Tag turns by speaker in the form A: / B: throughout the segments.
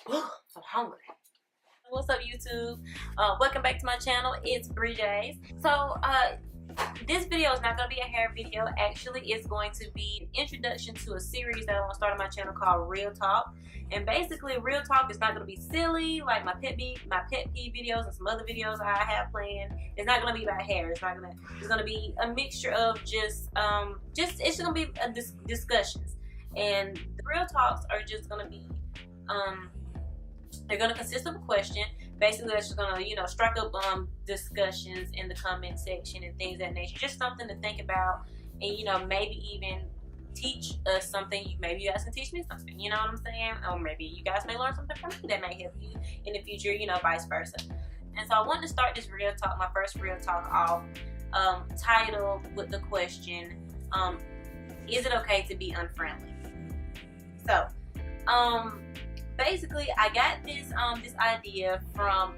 A: I'm hungry. What's up, YouTube? Welcome back to my channel. It's brejays. So this video is not going to be a hair video. Actually, it's going to be an introduction to a series that I want to start on my channel called Real Talk. And basically, Real Talk is not going to be silly like my pet peeve videos and some other videos I have planned. It's not going to be about hair. It's going to be a mixture of just it's going to be discussions. And the Real Talks are just going to be they're going to consist of a question. Basically, that's just going to, strike up discussions in the comment section and things of that nature. Just something to think about, and maybe even teach us something. Maybe you guys can teach me something. You know what I'm saying? Or maybe you guys may learn something from me that may help you in the future. Vice versa. And so I wanted to start this Real Talk, my first Real Talk off, titled with the question, "Is it okay to be unfriendly?" So, basically, I got this idea from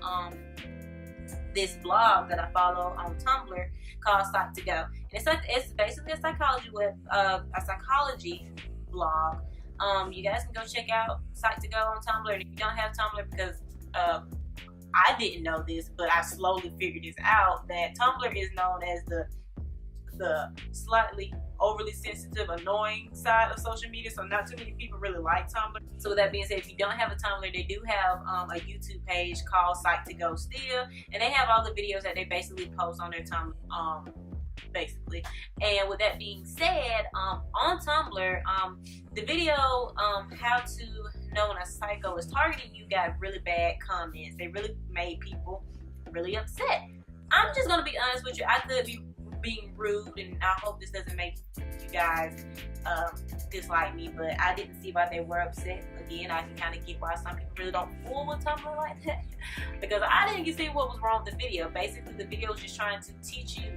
A: this blog that I follow on Tumblr called Psych2Go. And it's basically a psychology blog. You guys can go check out Psych2Go on Tumblr. And if you don't have Tumblr, because I didn't know this, but I slowly figured this out, that Tumblr is known as the slightly overly sensitive, annoying side of social media, so not too many people really like Tumblr. So with that being said, if you don't have a Tumblr, they do have a YouTube page called Psych2Go still, and they have all the videos that they basically post on their Tumblr, basically. And with that being said, on Tumblr, the video how to know when a psycho is targeting you got really bad comments. They really made people really upset. I'm just gonna be honest with you, I could be being rude, and I hope this doesn't make you guys dislike me, but I didn't see why they were upset. Again, I can kind of get why some people really don't fool with Tumblr like that, because I didn't see what was wrong with the video. Basically, the video was just trying to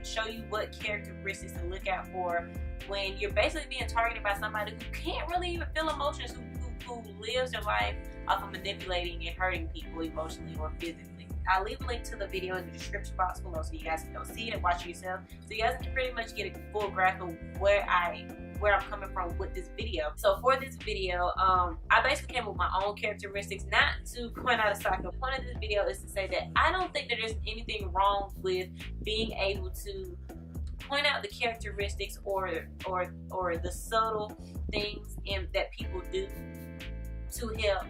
A: show you what characteristics to look out for when you're basically being targeted by somebody who can't really even feel emotions, who lives their life off of manipulating and hurting people emotionally or physically. I'll leave a link to the video in the description box below so you guys can go see it and watch it yourself. So you guys can pretty much get a full grasp of where I'm coming from with this video. So for this video, I basically came up with my own characteristics, not to point out a psycho. The point of this video is to say that I don't think that there's anything wrong with being able to point out the characteristics or the subtle things that people do to help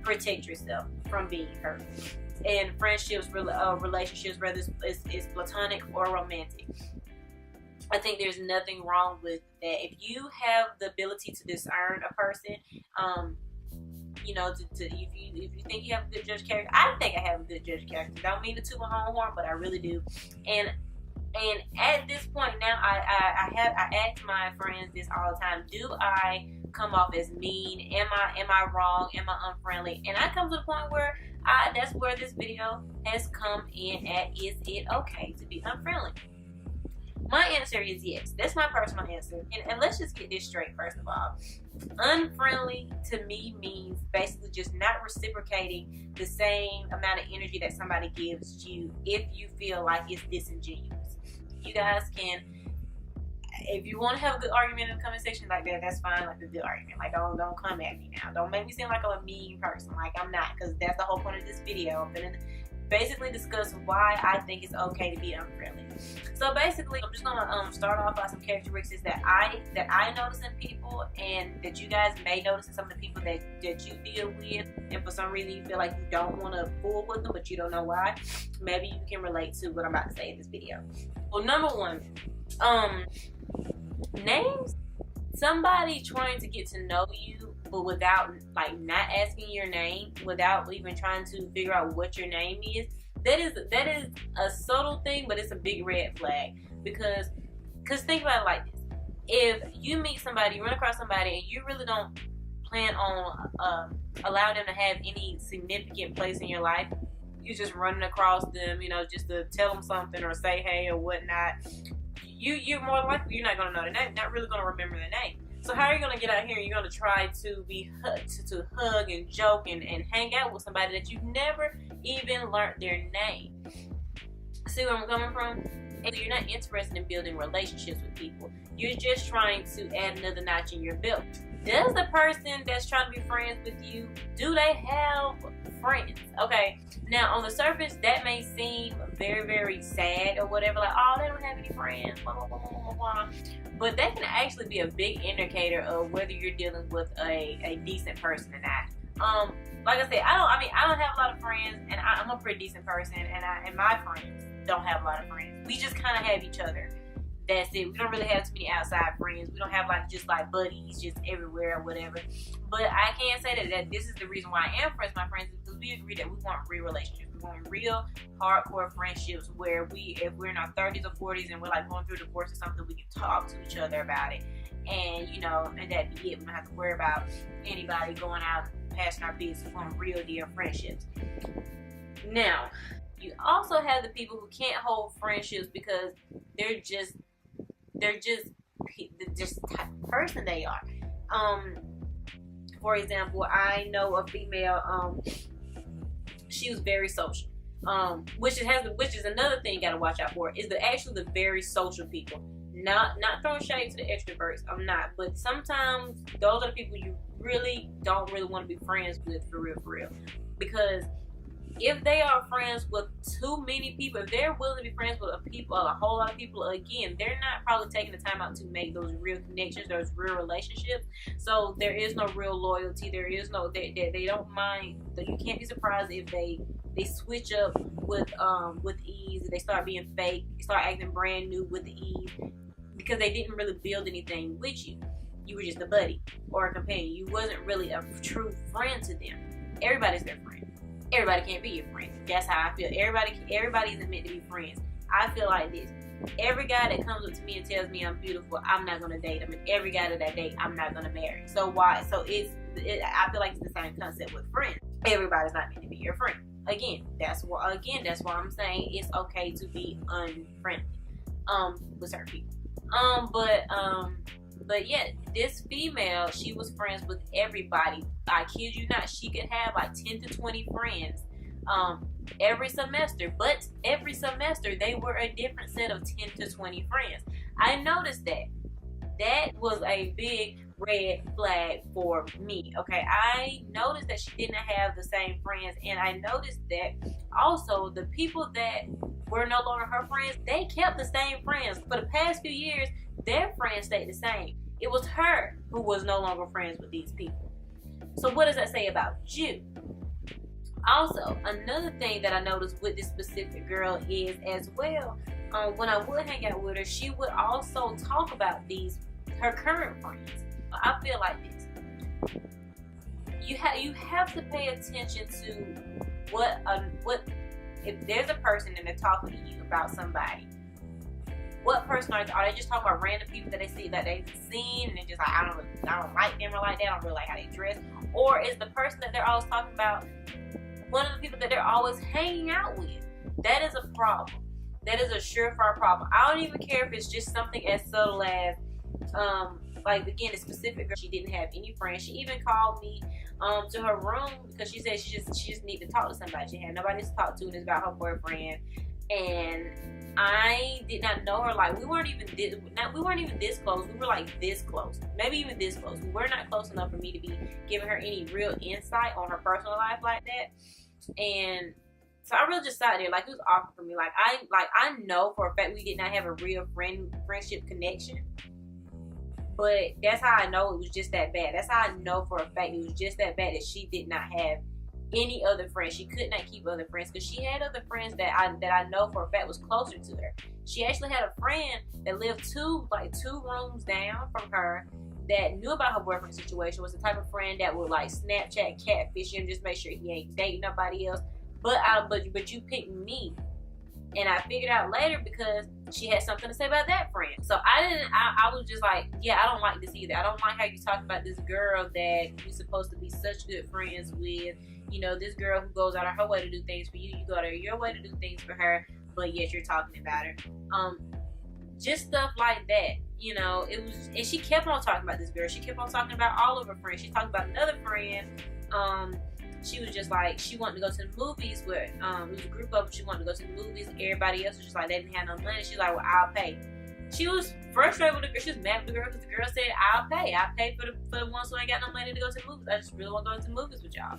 A: protect yourself from being hurt. In friendships, relationships, whether it's platonic or romantic, I think there's nothing wrong with that. If you have the ability to discern a person, if you think you have a good judge character, I think I have a good judge character. Don't mean to toot my own horn, but I really do. And at this point now, I ask my friends this all the time: do I come off as mean? Am I wrong? Am I unfriendly? And I come to the point where that's where this video has come in at. Is it okay to be unfriendly? My answer is yes. That's my personal answer. And let's just get this straight first of all. Unfriendly to me means basically just not reciprocating the same amount of energy that somebody gives you if you feel like it's disingenuous. You guys can, if you want to have a good argument in the comment section like that, that's fine, like a good argument. Like, don't come at me now. Don't make me seem like I'm a mean person. Like, I'm not, because that's the whole point of this video. I'm going to basically discuss why I think it's okay to be unfriendly. So basically, I'm just gonna start off by some characteristics that I notice in people, and that you guys may notice in some of the people that you deal with, and for some reason you feel like you don't want to fool with them, but you don't know why. Maybe you can relate to what I'm about to say in this video. Well, number one, names. Somebody trying to get to know you, but without not asking your name, without even trying to figure out what your name is. That is a subtle thing, but it's a big red flag. Because think about it like this: if you meet somebody, you run across somebody, and you really don't plan on allowing them to have any significant place in your life, you're just running across them, just to tell them something or say hey or whatnot. You're more likely you're not going to know their name, not really going to remember their name. So how are you going to get out here and you're going to try to hug and joke and hang out with somebody that you've never even learned their name? See where I'm coming from? And you're not interested in building relationships with people. You're just trying to add another notch in your belt. does the person that's trying to be friends with you, do they have friends? Okay, now on the surface that may seem very, very sad or whatever, like, oh, they don't have any friends, blah, blah, blah, blah, blah, blah. But that can actually be a big indicator of whether you're dealing with a decent person or not. Like I said, I don't have a lot of friends, and I'm a pretty decent person, and my friends don't have a lot of friends. We just kind of have each other. That's it. We don't really have too many outside friends. We don't have just buddies just everywhere or whatever. But I can say that this is the reason why I am friends with my friends, because we agree that we want real relationships. We want real hardcore friendships where if we're in our 30s or 40s and we're going through a divorce or something, we can talk to each other about it. And and that be it. We don't have to worry about anybody going out and passing our business. We want real dear friendships. Now, you also have the people who can't hold friendships because they're just the type of person they are. For example, I know a female. She was very social. Which is another thing you gotta watch out for. Is the very social people. Not throwing shade to the extroverts. I'm not, but sometimes those are the people you don't really want to be friends with for real. Because if they are friends with too many people, if they're willing to be friends with a whole lot of people, again, they're not probably taking the time out to make those real connections, those real relationships. So there is no real loyalty. There is no they don't mind. You can't be surprised if they switch up with ease. They start being fake. They start acting brand new with ease because they didn't really build anything with you. You were just a buddy or a companion. You wasn't really a true friend to them. Everybody's their friend. Everybody can't be your friend. That's how I feel. Everybody isn't meant to be friends. I feel like this. Every guy that comes up to me and tells me I'm beautiful, I'm not gonna date him. And every guy that I date, I'm not gonna marry. So why? So I feel like it's the same concept with friends. Everybody's not meant to be your friend. Again, that's why I'm saying it's okay to be unfriendly with certain people. But yeah, this female, she was friends with everybody. I kid you not, she could have 10 to 20 friends every semester. But every semester, they were a different set of 10 to 20 friends. I noticed that. That was a big red flag for me. Okay, I noticed that she didn't have the same friends, and I noticed that also the people that were no longer her friends, they kept the same friends. For the past few years, their friends stayed the same. It was her who was no longer friends with these people. So what does that say about you? Also, another thing that I noticed with this specific girl is as well, when I would hang out with her, she would also talk about her current friends. I feel like this. You have to pay attention to what if there's a person and they're talking to you about somebody. What person are they just talking about random people that they see that they've seen and they're just like, I don't like them or like that, I don't really like how they dress? Or is the person that they're always talking about one of the people that they're always hanging out with? That is a problem. That is a surefire problem. I don't even care if it's just something as subtle as again, a specific girl, she didn't have any friends. She even called me to her room because she said she just needed to talk to somebody. She had nobody to talk to, and it's about her boyfriend. And I did not know her. We weren't even this close. We were this close, maybe even this close. We were not close enough for me to be giving her any real insight on her personal life like that. And so I really just sat there, it was awkward for me. I know for a fact we did not have a real friendship connection. But that's how I know it was just that bad. That's how I know for a fact it was just that bad that she did not have any other friends. She could not keep other friends because she had other friends that I know for a fact was closer to her. She actually had a friend that lived two rooms down from her that knew about her boyfriend situation, was the type of friend that would Snapchat catfish him, just make sure he ain't dating nobody else. But you picked me. And I figured out later because she had something to say about that friend. So I was just I don't like this either. I don't like how you talk about this girl that you're supposed to be such good friends with. This girl who goes out of her way to do things for you. You go out of your way to do things for her, but yet you're talking about her. Just stuff like that. It was, and she kept on talking about this girl. She kept on talking about all of her friends. She talked about another friend. She was just she wanted to go to the movies where it was a group of them. She wanted to go to the movies. Everybody else was just they didn't have no money. She's like, well, I'll pay. she was frustrated with the girl. She was mad with the girl because the girl said, I'll pay for the ones who ain't got no money to go to the movies. I just really want to go to the movies with y'all.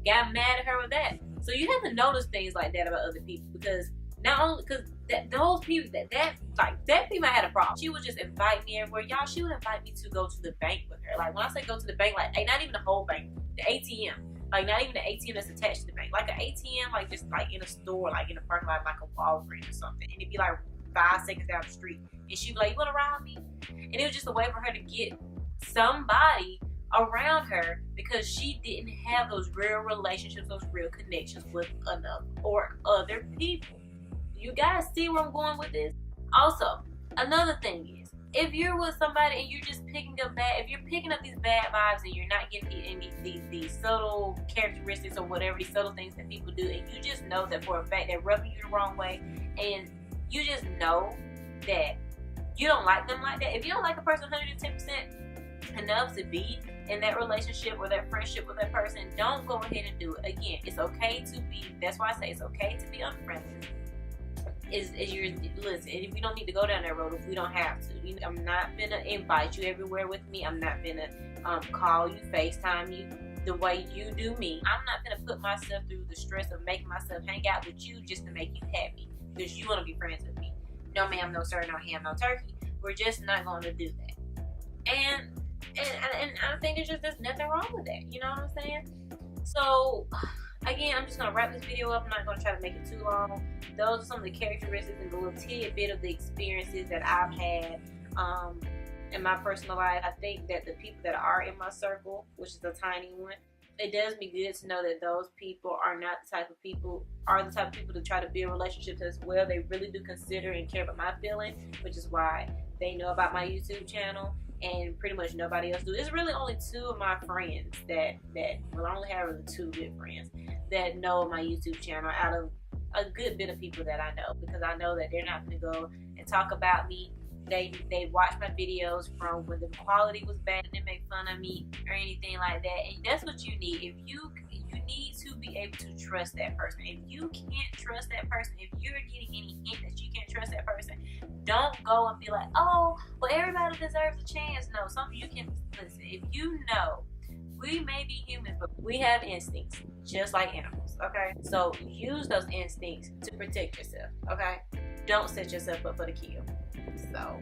A: Got mad at her with that. So you have to notice things like that about other people, because not only because those people that female had a problem. She would just invite me everywhere. Y'all, she would invite me to go to the bank with her. Like, when I say go to the bank, like, not even the whole bank, the ATM. Like, not even the ATM that's attached to the bank. Like, an ATM, like, just, like, in a store, like, in a parking lot, like a Walgreens or something. And it'd be, like, 5 seconds down the street. And she'd be like, you want to ride with me? And it was just a way for her to get somebody around her, because she didn't have those real relationships, those real connections with another or other people. You guys see where I'm going with this? Also, another thing is, if you're with somebody and you're just picking up these bad vibes and you're not getting these subtle characteristics or whatever, these subtle things that people do, and you just know that for a fact they're rubbing you the wrong way, and you just know that you don't like them like that. If you don't like a person 110% enough to be in that relationship or that friendship with that person, don't go ahead and do it. Again, it's okay to be, that's why I say it's okay to be unfriendly. Listen, if we don't need to go down that road, if we don't have to. I'm not gonna invite you everywhere with me. I'm not gonna call you, FaceTime you the way you do me. I'm not gonna put myself through the stress of making myself hang out with you just to make you happy because you want to be friends with me. No ma'am, no sir, no ham, no turkey. We're just not going to do that. And I think there's nothing wrong with that. You know what I'm saying? So, again, I'm just going to wrap this video up. I'm not going to try to make it too long. Those are some of the characteristics and the little tidbit of the experiences that I've had in my personal life. I think that the people that are in my circle, which is a tiny one, it does me good to know that those people are not the type of people, to try to build relationships as well. They really do consider and care about my feelings, which is why they know about my YouTube channel, and pretty much nobody else do. It's really only 2 of my friends I only have really 2 good friends that know my YouTube channel out of a good bit of people that I know, because I know that they're not going to go and talk about me. They watch my videos from when the quality was bad and they make fun of me or anything like that. And that's what you need. If you need to be able to trust that person. If you can't trust that person, if you're getting any hint that you can't trust that person, don't go and be like, oh, well, everybody deserves a chance. No, something you can listen. If you know, we may be human, but we have instincts just like animals, okay? So use those instincts to protect yourself, okay? Don't set yourself up for the kill. So,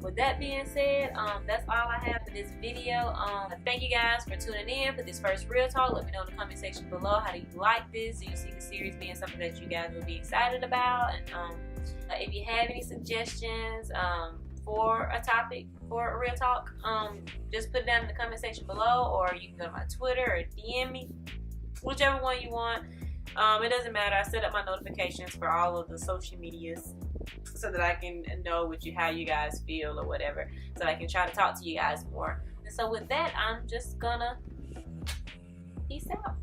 A: with that being said, that's all I have for this video. Thank you guys for tuning in for this first Real Talk. Let me know in the comment section below, how do you like this? Do you see the series being something that you guys will be excited about? And if you have any suggestions for a topic for a Real Talk, just put it down in the comment section below, or you can go to my Twitter or DM me, whichever one you want. It doesn't matter. I set up my notifications for all of the social medias so that I can know how you guys feel or whatever, so I can try to talk to you guys more. And so with that, I'm just gonna peace out.